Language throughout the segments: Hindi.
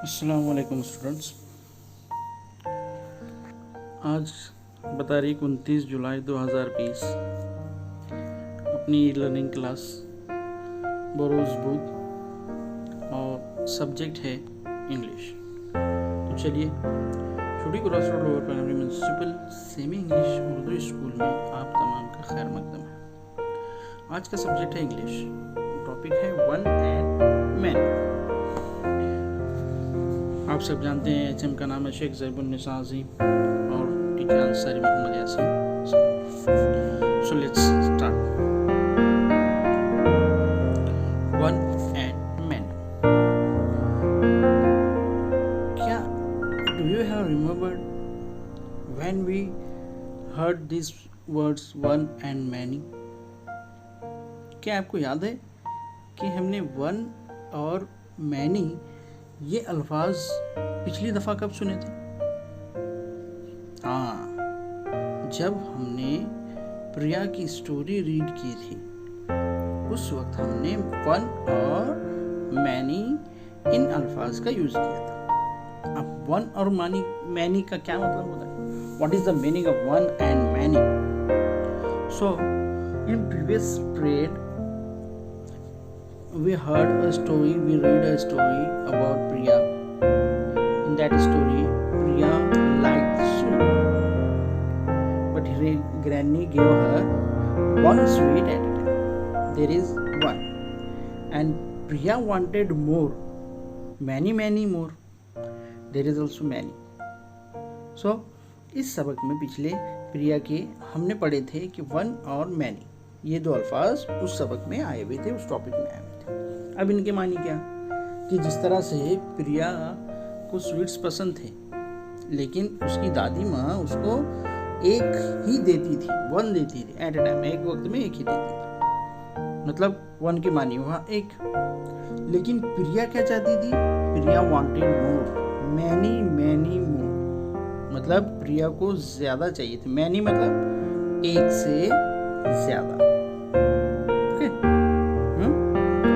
अस्सलाम वालेकुम स्टूडेंट्स। आज तारीख 29 जुलाई 2020 अपनी लर्निंग क्लास बरोज़ बुक और सब्जेक्ट है इंग्लिश। तो चलिए छोटी cross road over primary municipal semi English Urdu school में आप तमाम का खैर मकदम है। आज का सब्जेक्ट है इंग्लिश। टॉपिक है वन एंड मैन। आप सब जानते हैं एचएम का नाम है शेख ज़ैबुन्निसा अज़ीम और teacher Ansari Mohammad Yasin. So let's start. One and man. क्या do you have remembered when we heard this words one and many? क्या आपको याद है कि हमने वन और मैनी ये अल्फाज पिछली दफ़ा कब सुने थे? हाँ, जब हमने प्रिया की स्टोरी रीड की थी उस वक्त हमने वन और मैनी इन अल्फाज का यूज़ किया था। अब वन और मैनी का क्या मतलब होता है? What is the meaning of one and many? So in previous period we read a story about Priya. In that story, Priya liked sweet, but her granny gave her one sweet at a time. There is one, and Priya wanted more, many more. There is also many. So, इस सबक में पिछले प्रिया के हमने पढ़े थे कि वन और मैनी ये दो अल्फाज उस सबक में आए हुए थे, उस टॉपिक में आए हुए थे। अब इनके मानी क्या कि जिस तरह से प्रिया को स्वीट्स पसंद थे लेकिन उसकी दादी माँ उसको एक ही देती थी, वन देती थी एट ए टाइम, एक वक्त में एक ही देती थी, मतलब वन की मानी हुआ एक। लेकिन प्रिया क्या चाहती थी? प्रिया वांटेड मोर, मैनी मोर, मतलब प्रिया को ज्यादा चाहिए थे। मैनी मतलब एक से ज्यादा।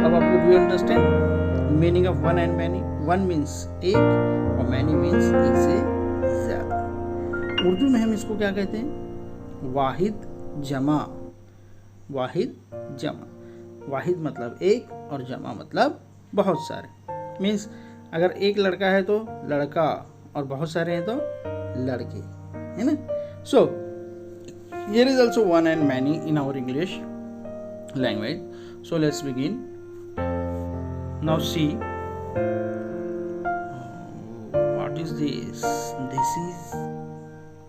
अब आप लोग you understand meaning of one and many? One means एक और मैनी मीन्स एक से ज्यादा। उर्दू में हम इसको क्या कहते हैं? वाहिद जमा। वाहिद जमा। वाहिद मतलब एक और जमा मतलब बहुत सारे। मीन्स अगर एक लड़का है तो लड़का और बहुत सारे हैं तो लड़के, है ना? So here is also one and many in our English language. So let's begin. Now see, what is this? This is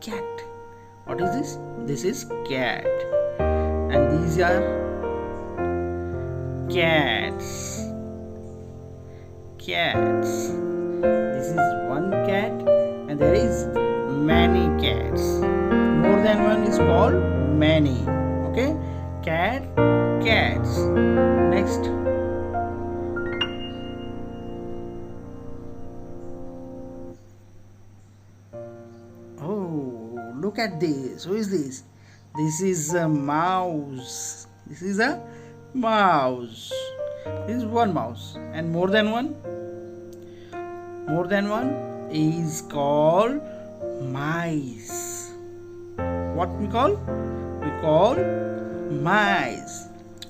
cat. What is this? This is cat. And these are cats. Cats. This is one cat and there is many cats. More than one is called many. Okay? Cat, cats. Next. Look at this. Who is this? This is a mouse. This is a mouse. This is one mouse. And more than one? More than one is called mice. What we call? We call mice.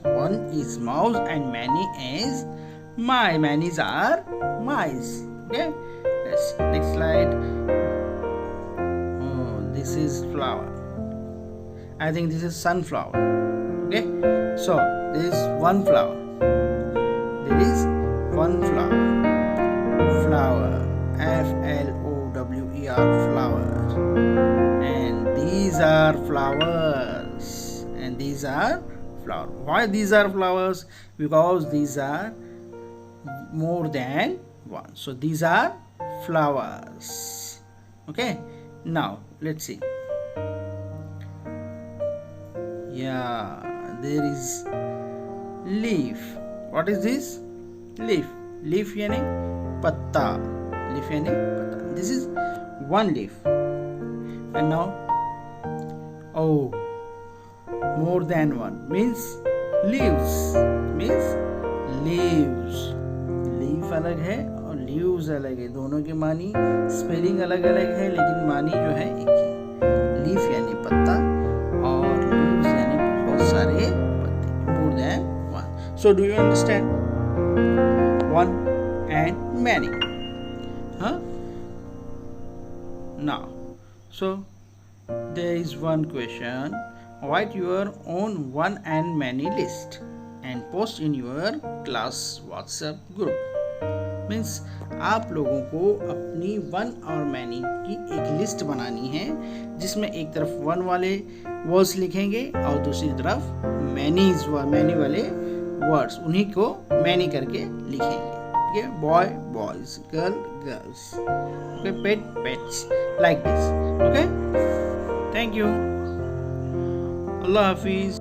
One is mouse and many is mice. Manys are mice. Okay? Next slide. This is flower. I think this is sunflower. Okay, so there is one flower. There is one flower. Flower. FLOWER. Flower. And these are flowers. And these are flowers. Why these are flowers? Because these are more than one. So these are flowers. Okay. Now let's see. Yeah, there is leaf. What is this? Leaf. Leaf यानी पत्ता. Leaf यानी पत्ता. This is one leaf. And now, oh, more than one means leaves. Means leaves. Leaf अलग है और लीव्स अलग है, दोनों की मानी स्पेलिंग अलग अलग है लेकिन मानी जो है एक ही। लीफ यानी पत्ता और लीव्स यानी बहुत सारे पत्ते, more than one. So do you understand one and many? हाँ, now so there is one question. Write your own one and many list and post in your class WhatsApp group. Means आप लोगों को अपनी वन और मैनी की एक लिस्ट बनानी है जिसमें एक तरफ वन वाले वर्ड्स लिखेंगे और दूसरी तरफ मैनी वाले वर्ड्स, उन्हीं को मैनी करके लिखेंगे। ठीक है, boy boys, girl girls, okay, pet pets, like this. Okay, thank you, Allah Hafiz.